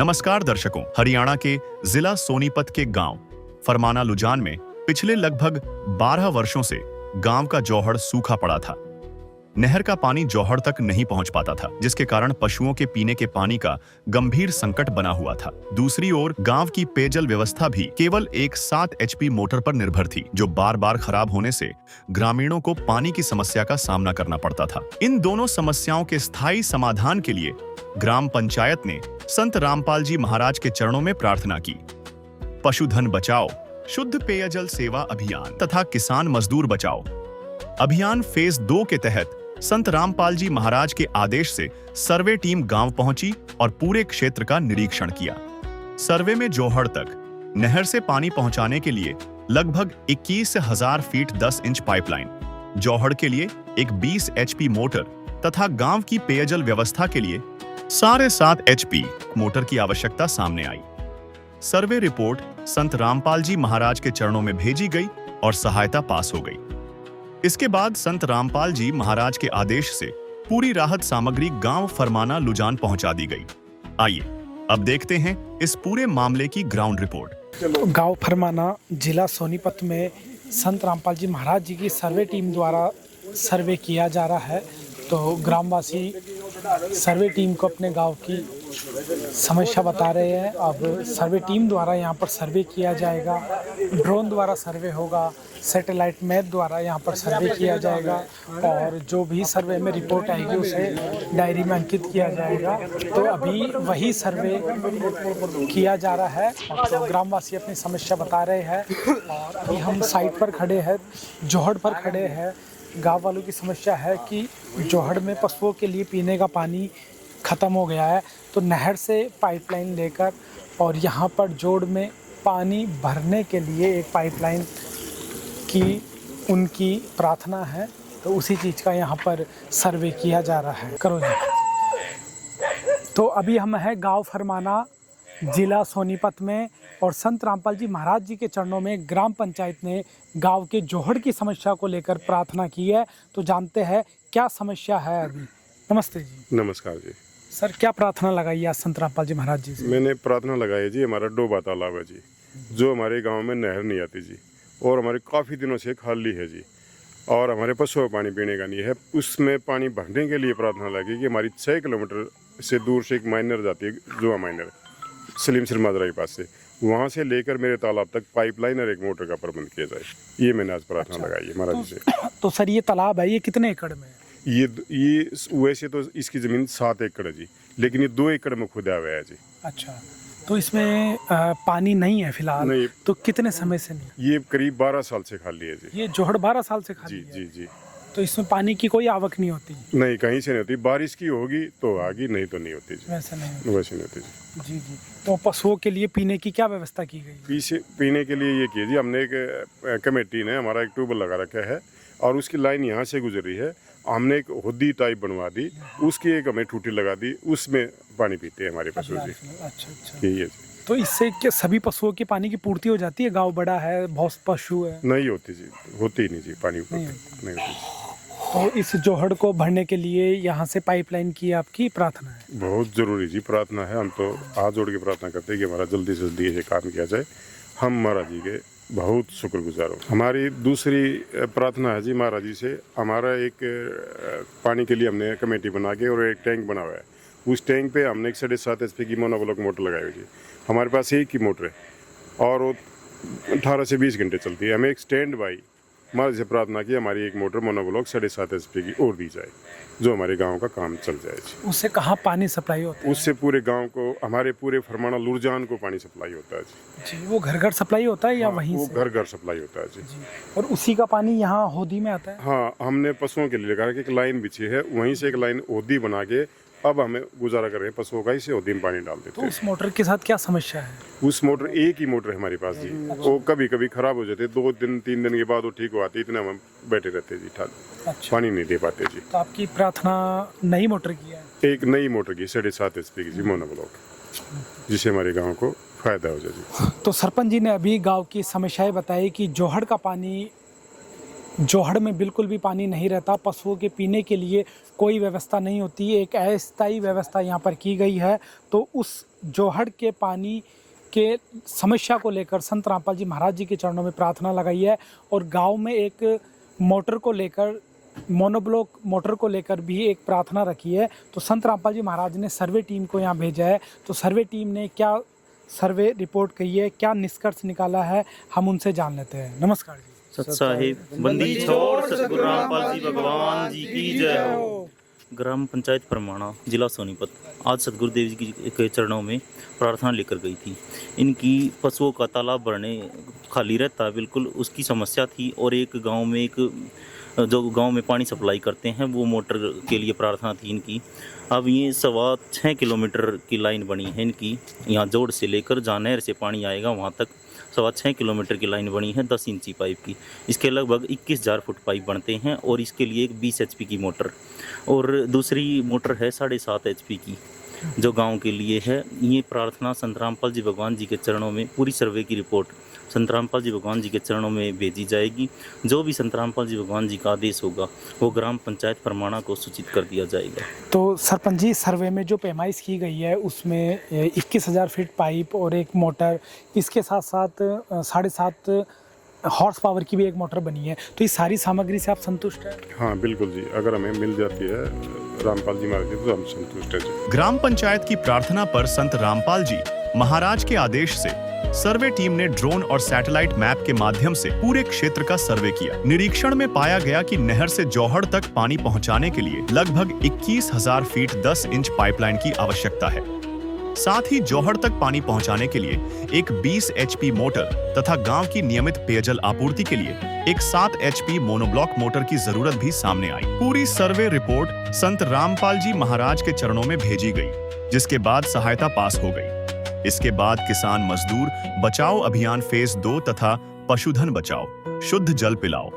नमस्कार दर्शकों, हरियाणा के जिला सोनीपत के गांव फरमाना लुजान में पिछले लगभग 12 वर्षों से गांव का जौहड़ सूखा पड़ा था। नहर का पानी जौहड़ तक नहीं पहुंच पाता था, जिसके कारण पशुओं के पीने के पानी का गंभीर संकट बना हुआ था। दूसरी ओर गांव की पेयजल व्यवस्था भी केवल एक 7 HP मोटर पर निर्भर थी, जो बार बार खराब होने से ग्रामीणों को पानी की समस्या का सामना करना पड़ता था। इन दोनों समस्याओं के स्थायी समाधान के लिए ग्राम पंचायत ने संत रामपाल जी महाराज के चरणों में प्रार्थना की। पशुधन बचाओ, शुद्ध पेयजल सेवा अभियान तथा किसान मजदूर बचाओ अभियान फेज 2 के तहत संत रामपाल जी महाराज के आदेश से सर्वे टीम गांव पहुंची और पूरे क्षेत्र का निरीक्षण किया। सर्वे में जौहड़ तक नहर से पानी पहुंचाने के लिए लगभग 21,000 फीट 10 इंच पाइपलाइन, जौहड़ के लिए एक 20 HP मोटर तथा गांव की पेयजल व्यवस्था के लिए 7.5 HP मोटर की आवश्यकता सामने आई। सर्वे रिपोर्ट संत रामपाल जी महाराज के चरणों में भेजी गई और सहायता पास हो गई। इसके बाद संत रामपाल जी महाराज के आदेश से पूरी राहत सामग्री गांव फरमाना लुजान पहुंचा दी गई। आइए अब देखते हैं इस पूरे मामले की ग्राउंड रिपोर्ट। गांव फरमाना जिला सोनीपत में संत रामपाल जी महाराज जी की सर्वे टीम द्वारा सर्वे किया जा रहा है। तो ग्रामवासी सर्वे टीम को अपने गांव की समस्या बता रहे हैं। अब सर्वे टीम द्वारा यहां पर सर्वे किया जाएगा, ड्रोन द्वारा सर्वे होगा, सैटेलाइट मैप द्वारा यहां पर सर्वे किया जाएगा और जो भी सर्वे में रिपोर्ट आएगी उसे डायरी में अंकित किया जाएगा। तो अभी वही सर्वे किया जा रहा है। तो ग्रामवासी अपनी समस्या बता रहे हैं और अभी हम साइट पर खड़े हैं, जौहड़ पर खड़े हैं। गांव वालों की समस्या है कि जौहड़ में पशुओं के लिए पीने का पानी ख़त्म हो गया है, तो नहर से पाइपलाइन लेकर और यहाँ पर जोड़ में पानी भरने के लिए एक पाइपलाइन की उनकी प्रार्थना है। तो उसी चीज़ का यहाँ पर सर्वे किया जा रहा है। करो जी। तो अभी हम हैं गांव फरमाना जिला सोनीपत में और संत रामपाल जी महाराज जी के चरणों में ग्राम पंचायत ने गांव के जौहड़ की समस्या को लेकर प्रार्थना की है। तो जानते हैं क्या समस्या है अभी। नमस्ते जी। नमस्कार जी। सर, क्या प्रार्थना लगाई है संत रामपाल जी महाराज जी से? मैंने प्रार्थना लगाई है जी, हमारा डोबा तालाब है जी, जो हमारे गांव में नहर नहीं आती जी और हमारे काफ़ी दिनों से खाली है जी, और हमारे पशुओं को पानी पीने का नहीं है। उसमें पानी भरने के लिए प्रार्थना लगी कि हमारी 6 किलोमीटर से दूर से एक माइनर जाती है, जुआ माइनर सलीम सिर माजरा के पास से, वहाँ से लेकर मेरे तालाब तक पाइपलाइन और एक मोटर का प्रबंध किया जाए। ये मैंने आज प्रार्थना लगाई है महाराज जी से। तो सर, ये तालाब है, ये कितने एकड़ में है? ये वैसे तो इसकी ज़मीन 7 एकड़ है जी, लेकिन ये 2 एकड़ में खुदा हुआ है जी। अच्छा, तो इसमें पानी नहीं है फिलहाल? नहीं। तो कितने समय से नहीं? ये करीब 12 साल से खाली है जी। ये जौहड़ 12 साल से खाली जी है? जी जी। तो इसमें पानी की कोई आवक नहीं होती? नहीं, कहीं से नहीं होती। बारिश की होगी तो आगी, नहीं तो नहीं होती जी। वैसे नहीं? वैसे नहीं होती जी। जी जी। तो पशुओं के लिए पीने की क्या व्यवस्था की गई? पीने के लिए ये किया जी, हमने एक कमेटी ने हमारा एक ट्यूबवेल लगा रखा है और उसकी लाइन यहाँ से गुजर रही है। हमने एक हुद्दी टाइप बनवा दी, उसकी एक हमें टूटी लगा दी, उसमें पानी पीते हैं हमारे पशु जी। अच्छा अच्छा। यही है जी। तो इससे क्या सभी पशुओं की पानी की पूर्ति हो जाती है? गांव बड़ा है, बहुत पशु है। नहीं होती जी, होती ही नहीं जी, पानी नहीं होती। तो इस जौहड़ को भरने के लिए यहाँ से पाइपलाइन की आपकी प्रार्थना है? बहुत ज़रूरी जी, प्रार्थना है। हम तो हाथ जोड़ के प्रार्थना करते हैं कि हमारा जल्दी से जल्दी ये काम किया जाए। हम महाराज जी के बहुत शुक्रगुजार हो। हमारी दूसरी प्रार्थना है जी महाराज जी से, हमारा एक पानी के लिए हमने कमेटी बना के और एक टैंक बना हुआ है। उस टैंक पे हमने एक 7.5 HP की मोनोब्लॉक मोटर लगाई हुई जी। हमारे पास एक ही मोटर है और वो 18 से 20 घंटे चलती है। हमें एक स्टैंड बाई महाराज से प्रार्थना की, हमारी एक मोटर मोनोब्लॉक 7.5 HP की और दी जाए, जो हमारे गांव का काम चल जाए जी। उससे कहाँ पानी सप्लाई होता है? उससे पूरे गांव को, हमारे पूरे फरमाना लुरजान को पानी सप्लाई होता है जी। जी, वो घर घर सप्लाई होता है या वहीं वो से? घर घर सप्लाई होता है जी। जी। और उसी का पानी यहाँ होदी में आता है? हाँ, हमने पशुओं के लिए लगा के एक लाइन बिछी है, वहीं से एक लाइन होदी बना के अब हमें गुजारा कर रहे हैं पशुओं का, इसे होदी में पानी डाल देते तो हैं। उस मोटर के साथ क्या समस्या है? उस मोटर, एक ही मोटर है हमारे पास जी, वो कभी कभी खराब हो जाते, 2 दिन 3 दिन के बाद वो ठीक हो आती, इतना हम बैठे रहते जी, अच्छा। पानी नहीं दे पाते जी। तो आपकी प्रार्थना नई मोटर की है? एक नई मोटर की 7.5 HP की जी मोनोब्लॉक, जिससे हमारे गाँव को फायदा हो जाए जी। तो सरपंच जी ने अभी गाँव की समस्याएं बताई कि जौहड़ का पानी जोहड़ में बिल्कुल भी पानी नहीं रहता, पशुओं के पीने के लिए कोई व्यवस्था नहीं होती, एक अस्थायी व्यवस्था यहाँ पर की गई है। तो उस जोहड़ के पानी के समस्या को लेकर संत रामपाल जी महाराज जी के चरणों में प्रार्थना लगाई है और गांव में एक मोटर को लेकर, मोनोब्लॉक मोटर को लेकर भी एक प्रार्थना रखी है। तो संत रामपाल जी महाराज ने सर्वे टीम को यहाँ भेजा है। तो सर्वे टीम ने क्या सर्वे रिपोर्ट कही है, क्या निष्कर्ष निकाला है, हम उनसे जान लेते हैं। नमस्कार जी। सत साहिब बंदी छोड़ सतगुरु रामपाल जी भगवान जी की जय हो। ग्राम पंचायत परमाणा, जिला सोनीपत आज सतगुरुदेव जी के चरणों में प्रार्थना लेकर गई थी। इनकी पशुओं का तालाब भरने खाली रहता बिल्कुल, उसकी समस्या थी। और एक गांव में जो गांव में पानी सप्लाई करते हैं वो मोटर के लिए प्रार्थना थी इनकी। अब ये 6.25 किलोमीटर की लाइन बनी है इनकी, यहाँ जोड़ से लेकर जहाँ नहर से पानी आएगा वहाँ तक 6.25 किलोमीटर की लाइन बनी है 10 इंची पाइप की। इसके लगभग 21,000 फुट पाइप बनते हैं और इसके लिए एक 20 HP की मोटर और दूसरी मोटर है 7.5 HP की जो गांव के लिए है। ये प्रार्थना संत रामपाल जी भगवान जी के चरणों में, पूरी सर्वे की रिपोर्ट संत रामपाल जी भगवान जी के चरणों में भेजी जाएगी। जो भी संत रामपाल जी भगवान जी का आदेश होगा वो ग्राम पंचायत परमाणा को सूचित कर दिया जाएगा। तो सरपंच जी, सर्वे में जो पैमाइश की गई है उसमें 21,000 फीट पाइप और एक मोटर, इसके साथ साथ 7.5 हॉर्स पावर की भी एक मोटर बनी है। तो इस सारी सामग्री से आप संतुष्ट हैं? हाँ बिल्कुल जी, अगर हमें मिल जाती है रामपाल जी महाराज जी तो हम संतुष्ट हैं जी। ग्राम पंचायत की प्रार्थना पर संत रामपाल जी महाराज के आदेश से सर्वे टीम ने ड्रोन और सैटेलाइट मैप के माध्यम से पूरे क्षेत्र का सर्वे किया। निरीक्षण में पाया गया कि नहर से जोहड़ तक पानी पहुंचाने के लिए लगभग 21,000 फीट 10 इंच पाइपलाइन की आवश्यकता है। साथ ही जोहड़ तक पानी पहुंचाने के लिए एक 20 HP मोटर तथा गांव की नियमित पेयजल आपूर्ति के लिए एक 7 HP मोनोब्लॉक मोटर की जरूरत भी सामने आई। पूरी सर्वे रिपोर्ट संत रामपाल जी महाराज के चरणों में भेजी गई, जिसके बाद सहायता पास हो गई। इसके बाद किसान मजदूर बचाओ अभियान फेज 2 तथा पशुधन बचाओ शुद्ध जल पिलाओ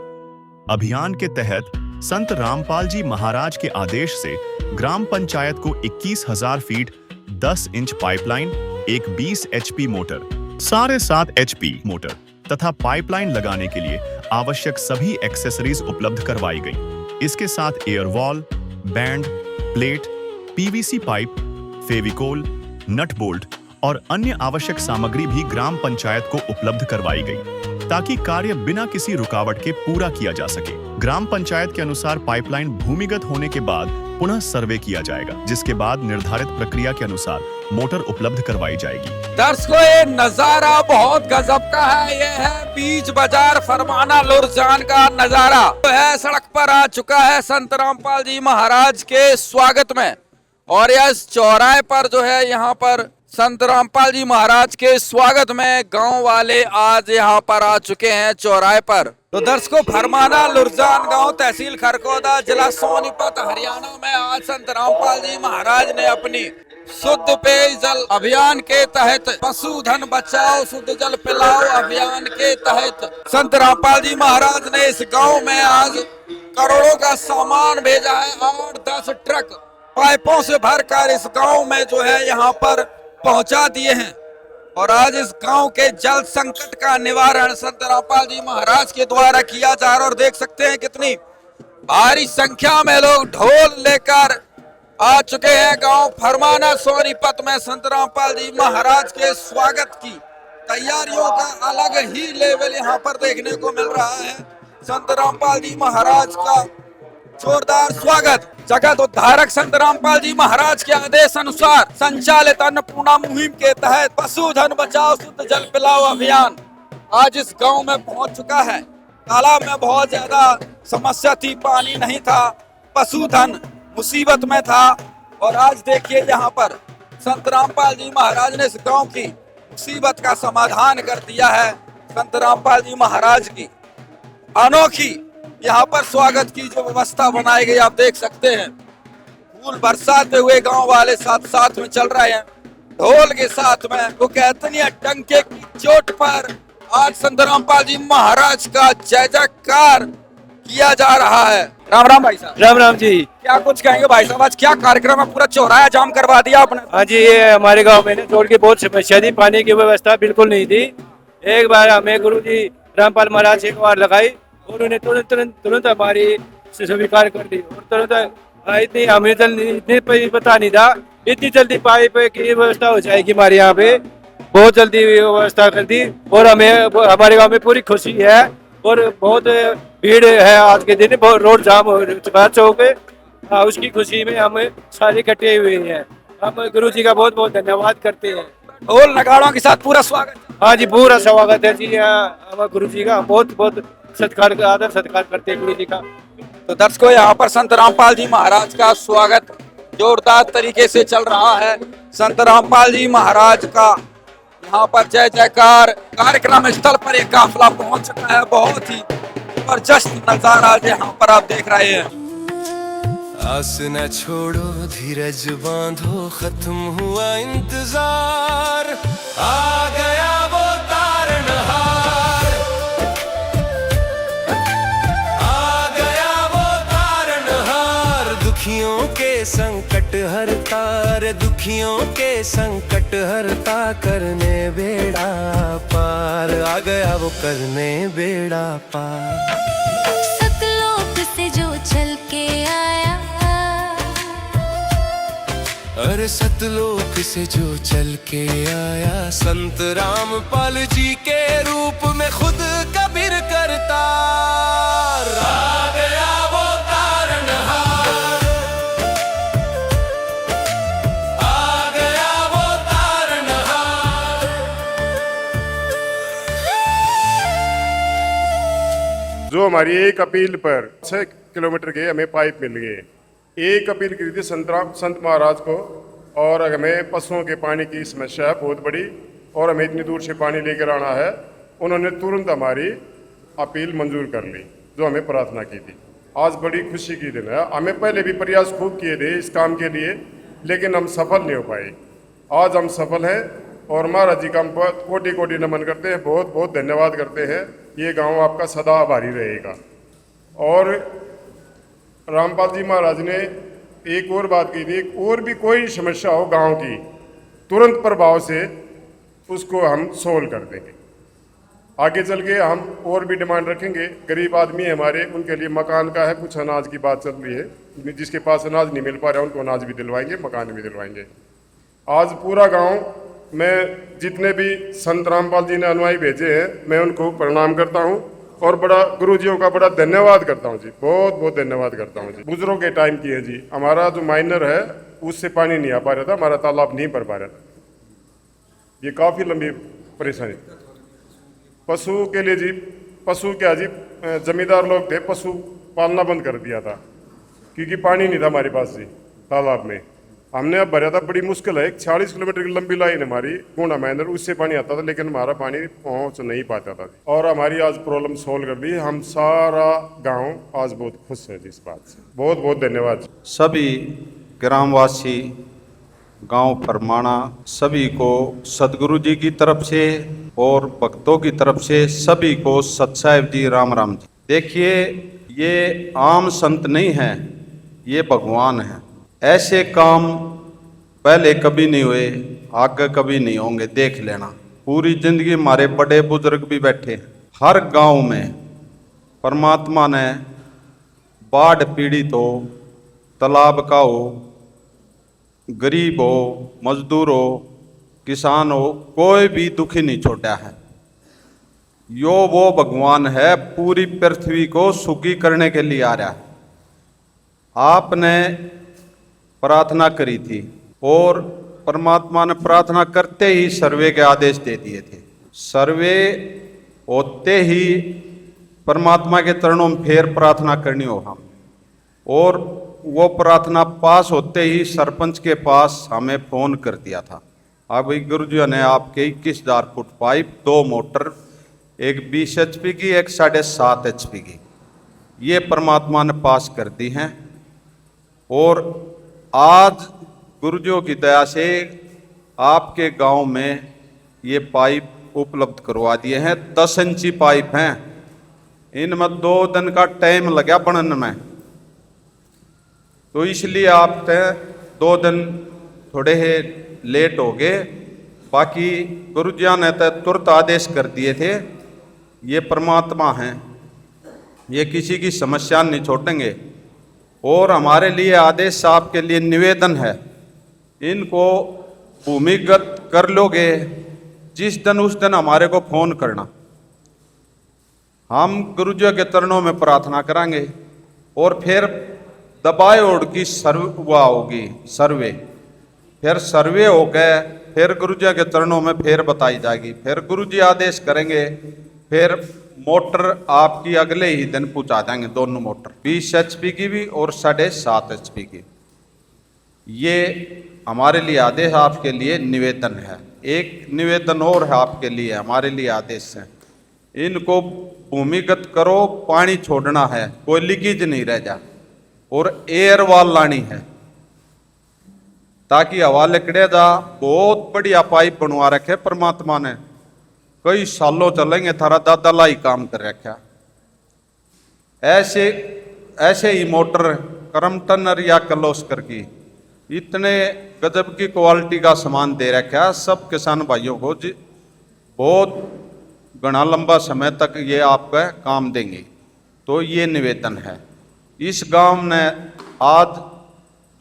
अभियान के तहत संत रामपाल जी महाराज के आदेश से ग्राम पंचायत को 21,000 फीट 10 इंच पाइपलाइन, एक 20 HP मोटर, 7.5 HP मोटर तथा पाइपलाइन लगाने के लिए आवश्यक सभी एक्सेसरीज उपलब्ध करवाई गई। इसके साथ air valve, band, plate, PVC pipe, Fevicol, nut bolt और अन्य आवश्यक सामग्री भी ग्राम पंचायत को उपलब्ध करवाई गई ताकि कार्य बिना किसी रुकावट के पूरा किया जा सके। ग्राम पंचायत के अनुसार पाइपलाइन भूमिगत होने के बाद पुनः सर्वे किया जाएगा, जिसके बाद निर्धारित प्रक्रिया के अनुसार मोटर उपलब्ध करवाई जाएगी। दर्शकों, ये नजारा बहुत गजब का है। ये है बीच बाजार फरमाना लुरजान का नजारा है। सड़क पर आ चुका है संत रामपाल जी महाराज के स्वागत में और इस चौराहे पर जो है यहाँ पर संत रामपाल जी महाराज के स्वागत में गांव वाले आज यहाँ पर आ चुके हैं चौराहे पर। तो दर्शकों, फरमाना लुरजान गांव, तहसील खरगोदा, जिला सोनीपत, हरियाणा में आज संत रामपाल जी महाराज ने अपनी शुद्ध पेयजल अभियान के तहत, पशुधन बचाओ शुद्ध जल पिलाओ अभियान के तहत संत रामपाल जी महाराज ने इस गांव में आज करोड़ों का सामान भेजा है। 8-10 ट्रक पाइपों से भरकर इस गांव में जो है यहाँ पर पहुंचा दिए हैं और आज इस गांव के जल संकट का निवारण संत रामपाल जी महाराज के द्वारा किया जा रहा है। और देख सकते हैं कितनी भारी संख्या में लोग ढोल लेकर आ चुके हैं गांव फरमाना सोनीपत में संत रामपाल जी महाराज के स्वागत की तैयारियों का अलग ही लेवल यहाँ पर देखने को मिल रहा है। संत रामपाल जी महाराज का जोरदार स्वागत। जगत उद्धारक संत रामपाल जी महाराज के आदेश अनुसार संचालित अन्नपूर्णा मुहिम के तहत पशुधन बचाओ शुद्ध जल पिलाओ अभियान आज इस गांव में पहुंच चुका है। तालाब में बहुत ज्यादा समस्या थी, पानी नहीं था, पशुधन मुसीबत में था और आज देखिए यहाँ पर संत रामपाल जी महाराज ने इस गांव की मुसीबत का समाधान कर दिया है। संत रामपाल जी महाराज की अनोखी यहाँ पर स्वागत की जो व्यवस्था बनाई गई आप देख सकते हैं। फूल बरसाते हुए गांव वाले साथ साथ में चल रहे हैं ढोल के साथ में। वो कहते नहीं, टंके की चोट पर आज संत रामपाल जी महाराज का जय जयकार किया जा रहा है। राम राम भाई साहब। राम राम जी। क्या कुछ कहेंगे भाई साहब, आज क्या कार्यक्रम है? पूरा चौराहा जाम करवा दिया आपने। हाँ जी, ये हमारे गांव में रोड की बहुत समस्या थी, पानी की व्यवस्था बिल्कुल नहीं थी। एक बार हमें गुरु जी रामपाल महाराज एक बार लगाई उन्होंने तुरंत तुरंत तुरंत हमारी स्वीकार कर दी और तुरंत इतनी हमें जल्दी इतने पता नहीं था, इतनी जल्दी पाइप की व्यवस्था हो जाएगी हमारे यहाँ पे, बहुत जल्दी व्यवस्था कर दी। और हमें हमारे गांव में पूरी खुशी है और बहुत भीड़ है आज के दिन, बहुत रोड जाम हो चुका है चौक पे। उसकी खुशी में हम सारे इकट्ठे हुए हैं। हम गुरु जी का बहुत बहुत धन्यवाद करते हैं। ढोल नगाड़ों के साथ पूरा स्वागत। हाँ जी, पूरा स्वागत है जी, हमारे गुरु जी का बहुत बहुत सत्कार आदर सत्कार करते हैं गुरु जी का। तो दर्शकों, यहाँ पर संत रामपाल जी महाराज का स्वागत जोरदार तरीके से चल रहा है। संत रामपाल जी महाराज का यहाँ पर जय जयकार, कार्यक्रम स्थल पर एक काफिला पहुंच चुका है। बहुत ही जबरदस्त नजारा यहाँ पर आप देख रहे हैं। आस न छोड़ो, धीरज बांधो, खत्म हुआ इंतजार, आ गया वो तारनहार, आ गया वो तारनहार, दुखियों के संकट हरता रे, दुखियों के संकट हरता, करने बेड़ा पार, आ गया वो करने बेड़ा पार। सतलोक से जो चल के आया, अरे सतलोक से जो चल के आया, संत रामपाल जी के रूप में खुद कबीर करतार, आ गया वो तारनहार, आ गया वो तारनहार। जो हमारी एक अपील पर 6 किलोमीटर के हमें पाइप मिल गए। एक अपील की थी संत महाराज को, और हमें पशुओं के पानी की समस्या है बहुत बड़ी और हमें इतनी दूर से पानी लेकर आना है। उन्होंने तुरंत हमारी अपील मंजूर कर ली, जो हमें प्रार्थना की थी। आज बड़ी खुशी की दिन है। हमें पहले भी प्रयास खूब किए थे इस काम के लिए, लेकिन हम सफल नहीं हो पाए। आज हम सफल हैं और महाराज जी का हम कोटि कोटि नमन करते हैं, बहुत बहुत धन्यवाद करते हैं। ये गाँव आपका सदा आभारी रहेगा। और रामपाल जी महाराज ने एक और बात की थी, और भी कोई समस्या हो गांव की, तुरंत प्रभाव से उसको हम सोल्व कर देंगे। आगे चल के हम और भी डिमांड रखेंगे। गरीब आदमी है हमारे, उनके लिए मकान का है, कुछ अनाज की बात चल रही है, जिसके पास अनाज नहीं मिल पा रहा उनको अनाज भी दिलवाएंगे, मकान भी दिलवाएंगे। आज पूरा गाँव में जितने भी संत रामपाल जी ने अनुयायी भेजे हैं, मैं उनको प्रणाम करता हूँ और बड़ा गुरुजियों का बड़ा धन्यवाद करता हूँ जी, बहुत बहुत धन्यवाद करता हूँ जी। बुजुर्गों के टाइम की है जी, हमारा जो माइनर है उससे पानी नहीं आ पा रहा था, हमारा तालाब नहीं भर पा रहा था। ये काफ़ी लंबी परेशानी। पशु के लिए जी, पशु क्या जी, जमींदार लोग थे, पशु पालना बंद कर दिया था क्योंकि पानी नहीं था हमारे पास जी तालाब में। हमने अब भरा था, बड़ी मुश्किल है। 40 किलोमीटर की लंबी लाइन हमारी गोंडा महेंद्र, उससे पानी आता था लेकिन हमारा पानी पहुंच नहीं पाता था। और हमारी आज प्रॉब्लम सॉल्व कर दी। हम सारा गांव आज बहुत खुश है इस बात से। बहुत बहुत धन्यवाद। सभी ग्रामवासी, गांव परमाणा, सभी को सदगुरु जी की तरफ से और भक्तों की तरफ से सभी को सत साहिब जी राम राम जी। देखिए, ये आम संत नहीं है, ये भगवान है। ऐसे काम पहले कभी नहीं हुए, आगे कभी नहीं होंगे, देख लेना। पूरी जिंदगी हमारे बड़े बुजुर्ग भी बैठे हैं। हर गांव में परमात्मा ने बाढ़ पीड़ित हो, तालाब का हो, गरीब हो, मजदूर हो, किसान हो, कोई भी दुखी नहीं छोड़ा है। यो वो भगवान है, पूरी पृथ्वी को सुखी करने के लिए आ रहा है। आपने प्रार्थना करी थी और परमात्मा ने प्रार्थना करते ही सर्वे के आदेश दे दिए थे। सर्वे होते ही परमात्मा के चरणों में फिर प्रार्थना करनी हो हम, और वो प्रार्थना पास होते ही सरपंच के पास हमें फोन कर दिया था। अब गुरुजी ने आपके 21,000 फुट पाइप, 2 मोटर, एक 20 HP की, एक 7.5 HP की, ये परमात्मा ने पास कर दी हैं। और आज गुरुजियों की दया से आपके गांव में ये पाइप उपलब्ध करवा दिए हैं। 10 इंची पाइप हैं, इनमें 2 दिन का टाइम लगा बनने में, तो इसलिए आप 2 दिन थोड़े लेट हो गए। बाकी गुरुजिया ने तो तुरंत आदेश कर दिए थे। ये परमात्मा हैं, ये किसी की समस्या नहीं छोड़ेंगे। और हमारे लिए आदेश आपके लिए निवेदन है, इनको भूमिगत कर लोगे जिस दिन उस दिन हमारे को फोन करना। हम गुरुजी के चरणों में प्रार्थना करेंगे और फिर दबाए ओढ़ की सर्वे होगी, सर्वे, फिर सर्वे हो गए, फिर गुरुजी के चरणों में फिर बताई जाएगी, फिर गुरुजी आदेश करेंगे, फिर मोटर आपकी अगले ही दिन पहुंचा देंगे, दोनों मोटर 20 HP की भी और 7.5 HP की। ये हमारे लिए आदेश, आपके लिए निवेदन है। एक निवेदन और है आपके लिए, हमारे लिए आदेश है, इनको भूमिगत करो, पानी छोड़ना है, कोई लीकेज नहीं रह जा, और एयर वाल लानी है ताकि हवा लिकड़े जा। बहुत बढ़िया पाइप बनवा रखे परमात्मा ने, कई सालों चलेंगे, थारा दादा लाई काम कर रखा। ऐसे ही मोटर करमटनर या कलोस्कर की इतने गजब की क्वालिटी का सामान दे रखा सब किसान भाइयों को जी, बहुत घना लंबा समय तक ये आपका काम देंगे। तो ये निवेदन है। इस गांव ने आज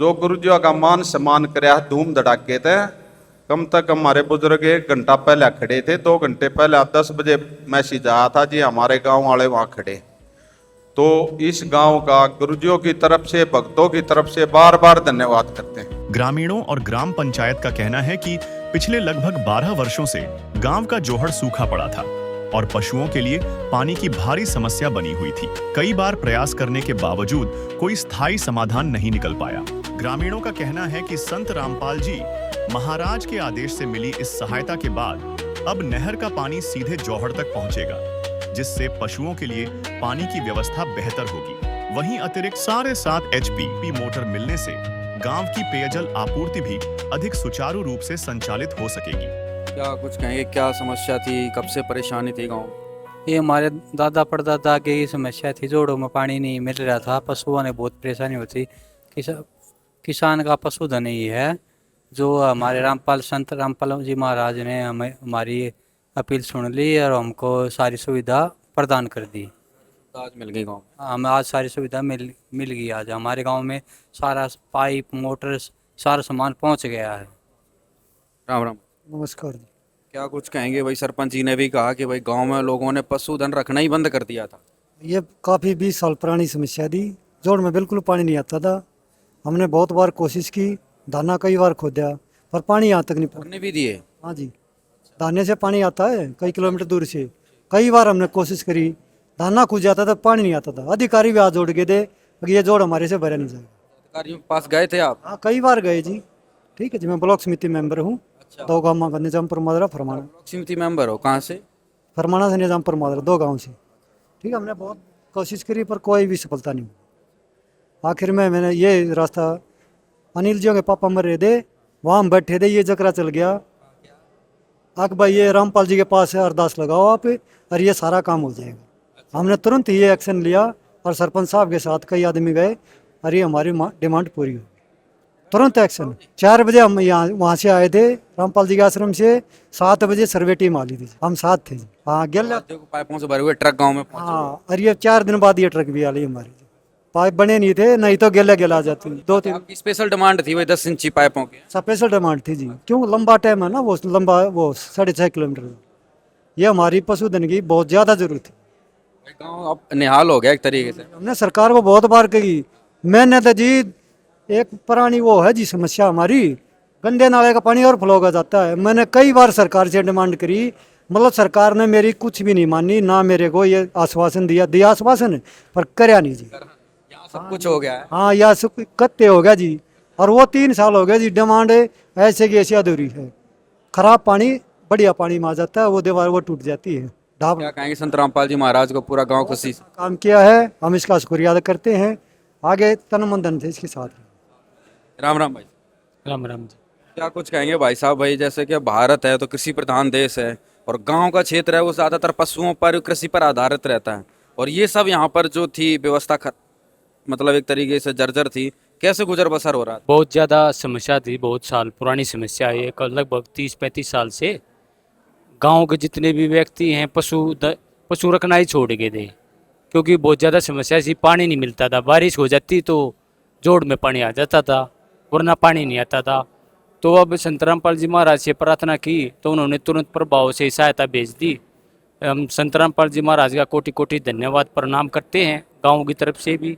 जो गुरुजियों का मान सम्मान कराया धूम धड़ाके थे, कम तक हमारे बुजुर्ग 1 घंटा पहले खड़े थे, 2 घंटे पहले 10 बजे मैसेज आया था जी हमारे गांव वाले वहाँ खड़े। तो इस गांव का गुरुजियों की तरफ से, भक्तों की तरफ से बार बार धन्यवाद करते हैं। ग्रामीणों और ग्राम पंचायत का कहना है कि पिछले लगभग 12 वर्षों से गांव का जोहड़ सूखा पड़ा था और पशुओं के लिए पानी की भारी समस्या बनी हुई थी। कई बार प्रयास करने के बावजूद कोई स्थायी समाधान नहीं निकल पाया। ग्रामीणों का कहना है कि संत रामपाल जी महाराज के आदेश से मिली इस सहायता के बाद अब नहर का पानी सीधे जौहड़ तक पहुंचेगा, जिससे पशुओं के लिए पानी की व्यवस्था बेहतर होगी। वहीं अतिरिक्त 7.5 HP मोटर मिलने से गांव की पेयजल आपूर्ति भी अधिक सुचारू रूप से संचालित हो सकेगी। क्या कुछ कहेंगे, क्या समस्या थी, कब से परेशानी थी गाँव? ये हमारे दादा परदादा की ये समस्या थी, जोड़ों में पानी नहीं मिल रहा था, पशुओं ने बहुत परेशानी होती। किसान का पशुधन ही है, जो हमारे संत रामपाल जी महाराज ने हमारी अपील सुन ली और हमको सारी सुविधा प्रदान कर दी। आज मिल गई गाँव? हमें आज सारी सुविधा मिल गई। आज हमारे गांव में सारा पाइप, मोटर, सारा सामान पहुंच गया है। राम राम। नमस्कार। क्या कुछ कहेंगे? भाई सरपंच जी ने भी कहा कि भाई गांव में लोगों ने पशुधन रखना ही बंद कर दिया था। ये काफ़ी 20 साल पुरानी समस्या थी, जोड़ में बिल्कुल पानी नहीं आता था। हमने बहुत बार कोशिश की, दाना कई बार खोदा, पर पानी यहाँ तक नहीं पहुँचा। भी दिए? हाँ जी, दाने से पानी आता है कई किलोमीटर दूर से। कई बार हमने कोशिश करी, दाना खुद जाता था, पानी नहीं आता था। अधिकारी भी हाथ जोड़ के थे कि ये जोड़ हमारे से भरा नहीं जाएगा। अधिकारियों के पास गए थे आप? हाँ, कई बार गए जी। ठीक है जी, मैं ब्लॉक समिति मेंबर हूँ। अच्छा। 2 गाँव में निजामपुर मादरा, फरमाना। ब्लॉक समिति मेंबर हो? कहाँ से? फरमाना से निजामपुर मादरा, 2 गाँव से। ठीक है, हमने बहुत कोशिश करी पर कोई भी सफलता नहीं हुई। आखिर में मैंने ये रास्ता, अनिल जी के पापा मर रहे थे, वहाँ हम बैठे थे, ये चक्रा चल गया आक भाई ये रामपाल जी के पास है, अरदास लगाओ आप और ये सारा काम हो जाएगा। हमने तुरंत ये एक्शन लिया और सरपंच साहब के साथ कई आदमी गए और ये हमारी डिमांड पूरी हुई। तुरंत एक्शन। 4 बजे हम यहाँ वहाँ से आए थे रामपाल जी के आश्रम से, 7 बजे सर्वे टीम आ ली थी, हम साथ थे। हाँ, पाइपों से भरे हुए ट्रक गाँव में पहुंचे। हाँ, और ये 4 दिन बाद ये ट्रक भी आ ली हमारी। पाइप बने नहीं थे, नहीं तो गेला आ जाती। 2-3 स्पेशल डिमांड थी वही 10 इंची पाइपों की। स्पेशल डिमांड थी जी, क्यों लंबा टाइम है ना, वो लंबा, वो 6.5 किलोमीटर। ये हमारी पशुधन की बहुत ज़्यादा जरूरत थी। गाँव अब निहाल हो गया एक तरीके से। हमने सरकार को बहुत बार कही। मैंने तो जी एक पुरानी वो है जी समस्या हमारी, गंदे नाले का पानी और फ्लो हो जाता है। मैंने कई बार सरकार से डिमांड करी, मतलब सरकार ने मेरी कुछ भी नहीं मानी, ना मेरे को ये आश्वासन दिया आश्वासन, पर करया नहीं जी। सब कुछ हो गया है। हाँ, या सब कत्ते हो गया जी। और वो 3 साल हो गए जी, डिमांड ऐसे की ऐसी अधूरी है। खराब पानी बढ़िया पानी में आ जाता है, वो दीवार वो टूट जाती है। क्या कहेंगे संत रामपाल जी महाराज को? पूरा गांव खुशी से काम किया है, हम इसका शुक्रिया अदा करते हैं। आगे तन मन धन से इसके साथ। राम राम भाई। राम राम जी। क्या कुछ कहेंगे भाई साहब? भाई जैसे कि भारत है तो कृषि प्रधान देश है और गांव का क्षेत्र है वो ज़्यादातर पशुओं पर, कृषि पर आधारित रहता है, और ये सब यहाँ पर जो थी व्यवस्था मतलब एक तरीके से जर्जर थी। कैसे गुजर बसर हो रहा था? बहुत ज़्यादा समस्या थी, बहुत साल पुरानी समस्या है। लगभग 30-35 साल से गांव के जितने भी व्यक्ति हैं पशु रखना ही छोड़ गए थे, क्योंकि बहुत ज़्यादा समस्या थी, पानी नहीं मिलता था। बारिश हो जाती तो जोड़ में पानी आ जाता था, वरना पानी नहीं आता था। तो अब संत रामपाल जी महाराज से प्रार्थना की तो उन्होंने तुरंत प्रभाव से सहायता भेज दी। हम संत रामपाल जी महाराज का कोटि कोटि धन्यवाद प्रणाम करते हैं। गाँव की तरफ से भी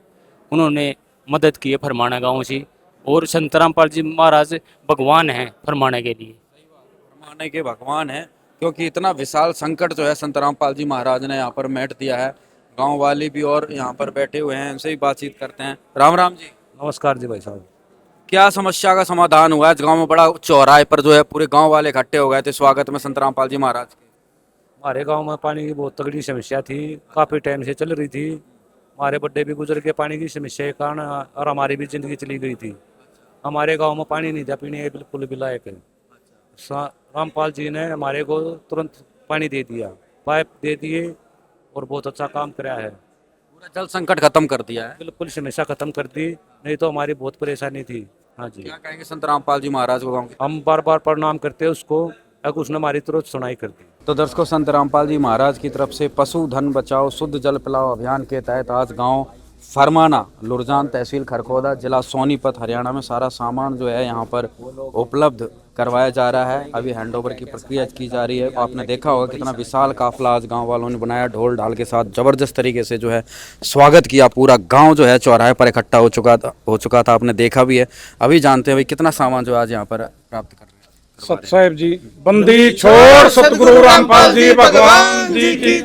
उन्होंने मदद की है फरमाना गाँव से, और संत रामपाल जी महाराज भगवान हैं फरमाने के लिए, फरमाने के भगवान है, क्योंकि इतना विशाल संकट जो है संत रामपाल जी महाराज ने यहाँ पर मेट दिया है। गांव वाले भी और यहाँ पर बैठे हुए हैं, उनसे भी बातचीत करते हैं। राम राम जी। नमस्कार जी भाई साहब। क्या समस्या का समाधान हुआ है? गांव में बड़ा चौराहे पर जो है पूरे गांव वाले इकट्ठे हो गए थे स्वागत में संत रामपाल जी महाराज के। हमारे गांव में पानी की बहुत तगड़ी समस्या थी, काफ़ी टाइम से चल रही थी। हमारे बड्डे भी गुजर के पानी की समस्या के कारण, और हमारी भी ज़िंदगी चली गई थी। हमारे गांव में पानी नहीं था पीने के बिल्कुल भी लायक। रामपाल जी ने हमारे को तुरंत पानी दे दिया, पाइप दे दिए, और बहुत अच्छा काम कराया है। पूरा जल संकट खत्म कर दिया है, बिल्कुल समस्या खत्म कर दी, नहीं तो हमारी बहुत परेशानी थी। हाँ जी। क्या कहेंगे संत रामपाल जी महाराज को गाँव के? हम बार बार प्रणाम करते हैं उसको, अगर उसने हमारी तुरंत सुनाई कर दी। तो दर्शकों, संत रामपाल जी महाराज की तरफ से पशुधन बचाओ शुद्ध जल पिलाओ अभियान के तहत आज गांव फरमाना, लुरजान, तहसील खरखोदा, जिला सोनीपत, हरियाणा में सारा सामान जो है यहाँ पर उपलब्ध करवाया जा रहा है। अभी हैंडओवर की प्रक्रिया की जा रही है। आपने देखा होगा कितना विशाल काफिला आज गांव वालों ने बनाया, ढोल ढाल के साथ जबरदस्त तरीके से जो है स्वागत किया। पूरा गांव जो है चौराहे पर इकट्ठा हो चुका था, आपने देखा भी है। अभी जानते हैं भाई कितना सामान जो आज यहाँ पर प्राप्त कर रहे हैं। सत साहेब जी, बंदी छोड़ सतगुरु रामपाल जी भगवान जी की।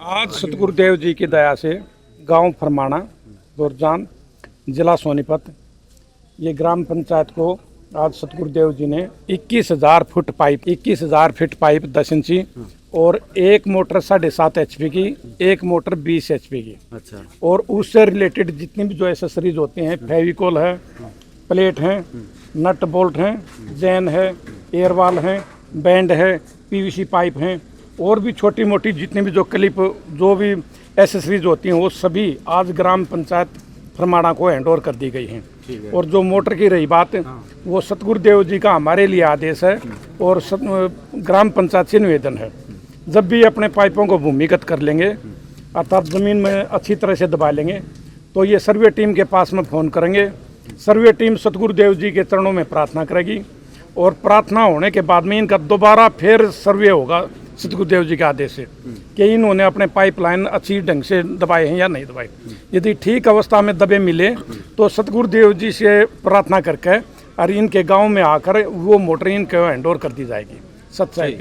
आज सतगुरुदेव जी की दया से गांव फरमाना, लुरजान, जिला सोनीपत, ये ग्राम पंचायत को आज सतगुरुदेव जी ने 21,000 फुट पाइप, 21,000 फीट पाइप 10 इंची, और एक मोटर 7.5 HP की, एक मोटर 20 HP की। अच्छा। और उससे रिलेटेड जितनी भी जो एसेसरीज होती हैं, फेविकोल है, प्लेट हैं, नट बोल्ट हैं, जैन है, एयरवाल हैं, बैंड है, PVC पाइप हैं, और भी छोटी मोटी जितनी भी जो क्लिप, जो भी एसेसरीज होती हैं, वो सभी आज ग्राम पंचायत फरमाना को हैंडओवर कर दी गई हैं। और जो मोटर की रही बात, वो सतगुरुदेव जी का हमारे लिए आदेश है, और ग्राम पंचायत से निवेदन है, जब भी अपने पाइपों को भूमिगत कर लेंगे, अर्थात ज़मीन में अच्छी तरह से दबा लेंगे, तो ये सर्वे टीम के पास में फ़ोन करेंगे। सर्वे टीम सतगुरुदेव जी के चरणों में प्रार्थना करेगी, और प्रार्थना होने के बाद में इनका दोबारा फिर सर्वे होगा सतगुरुदेव जी के आदेश से कि इन्होंने अपने पाइपलाइन अच्छी ढंग से दबाए हैं या नहीं दबाए। यदि ठीक अवस्था में दबे मिले तो सतगुरुदेव जी से प्रार्थना करके और इनके गांव में आकर वो मोटर इनके हैंडओवर कर दी जाएगी। सच्चाई।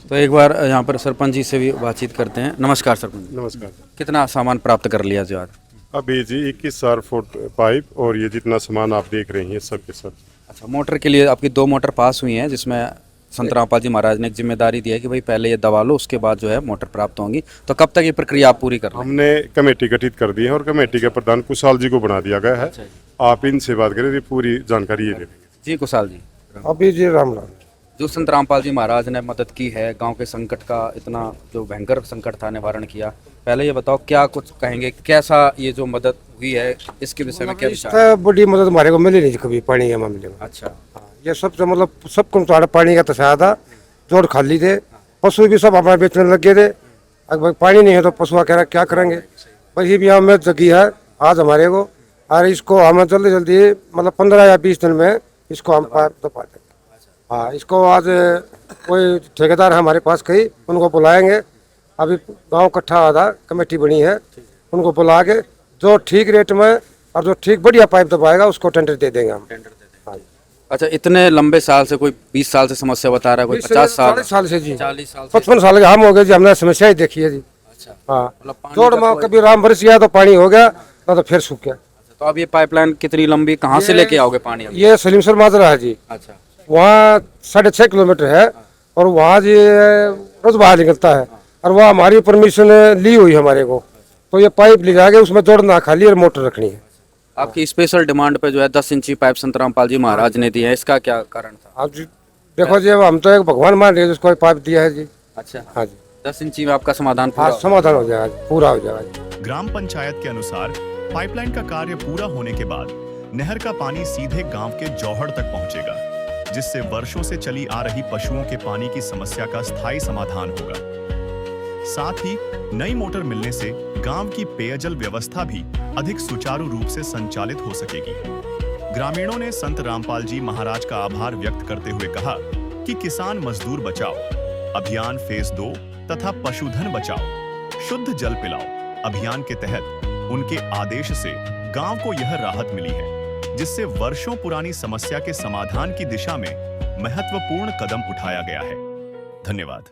तो एक बार यहाँ पर सरपंच जी से भी बातचीत करते हैं। नमस्कार सरपंच। नमस्कार। कितना सामान प्राप्त कर लिया जो आज? अभी जी 21,000 फुट पाइप, और ये जितना सामान आप देख रहे हैं सब के सब। अच्छा, मोटर के लिए आपकी 2 मोटर पास हुई हैं, जिसमें संत रामपाल जी महाराज ने एक जिम्मेदारी दी है कि भाई पहले ये दबा लो, उसके बाद जो है मोटर प्राप्त होंगी। तो कब तक ये प्रक्रिया आप पूरी कर रहे हैं? हमने कमेटी गठित कर दी है, और कमेटी के प्रधान कुशाल जी को बना दिया गया है। आप इनसे बात करें, पूरी जानकारी ये दे देंगे। जी कुशाल जी। अभी जी राम राम। जो संत रामपाल जी महाराज ने मदद की है, गांव के संकट का इतना जो भयंकर संकट था निवारण किया, पहले ये बताओ क्या कुछ कहेंगे, कैसा ये जो मदद हुई है इसके विषय में क्या विचार? इससे बड़ी मदद हमारे को मिली नहीं कभी पानी के मामले में। अच्छा। ये सबसे मतलब सबको थोड़ा पानी का तसाया था, जोड़ खाली थे, पशु भी सब हमारे बेचने लग गए थे। अगर पानी नहीं है तो पशु क्या करेंगे। पर ये भी हमें जगी है आज हमारे को, और इसको हम जल्दी जल्दी मतलब 15 या 20 दिन में इसको हम पाइप दबा देंगे। हाँ, इसको आज कोई ठेकेदार है हमारे पास, कहीं उनको बुलाएंगे। अभी गांव इकट्ठा हुआ था, कमेटी बनी है, उनको बुला के जो ठीक रेट में और जो ठीक बढ़िया पाइप दबाएगा उसको टेंडर दे देंगे हम। अच्छा, इतने लंबे साल से, कोई 20 साल से समस्या बता रहा है, कोई 50 साल? 40 साल से जी, 40 साल, 55 साल के हम हो गए जी, हमने समस्या ही देखी है जी। अच्छा। हाँ, जोड़ में कभी राम बरस गया तो पानी हो गया, तो फिर सूख गया। तो अब ये पाइपलाइन कितनी लंबी, कहाँ से लेके आओगे पानी? ये सलीमसर माजरा है जी। अच्छा। वहाँ 6.5 किलोमीटर है, और वहाँ जी रोज बाहर निकलता है, और वह हमारी परमिशन ली हुई है हमारे को। तो ये पाइप ले जाके उसमें जोड़ना खाली और मोटर रखनी है। आपकी स्पेशल डिमांड पे जो है 10 इंची पाइप संत रामपाल जी महाराज ने दी है, इसका क्या कारण था? आप जी देखो जी, हम तो एक भगवान मान रहे जिसको पाइप दिया है जी। अच्छा। हाँ जी, 10 इंची में आपका समाधान पूरा? हाँ, समाधान हो जाएगा, पूरा हो जाएगा। ग्राम पंचायत के अनुसार पाइपलाइन का कार्य पूरा होने के बाद नहर का पानी सीधे गांव के जौहड़ तक पहुंचेगा, जिससे वर्षों से चली आ रही पशुओं के पानी की समस्या का स्थायी समाधान होगा। साथ ही नई मोटर मिलने से गांव की पेयजल व्यवस्था भी अधिक सुचारू रूप से संचालित हो सकेगी। ग्रामीणों ने संत रामपाल जी महाराज का आभार व्यक्त करते हुए कहा कि किसान मजदूर बचाओ अभियान फेज 2 तथा पशुधन बचाओ शुद्ध जल पिलाओ अभियान के तहत उनके आदेश से गांव को यह राहत मिली है, जिससे वर्षों पुरानी समस्या के समाधान की दिशा में महत्वपूर्ण कदम उठाया गया है। धन्यवाद।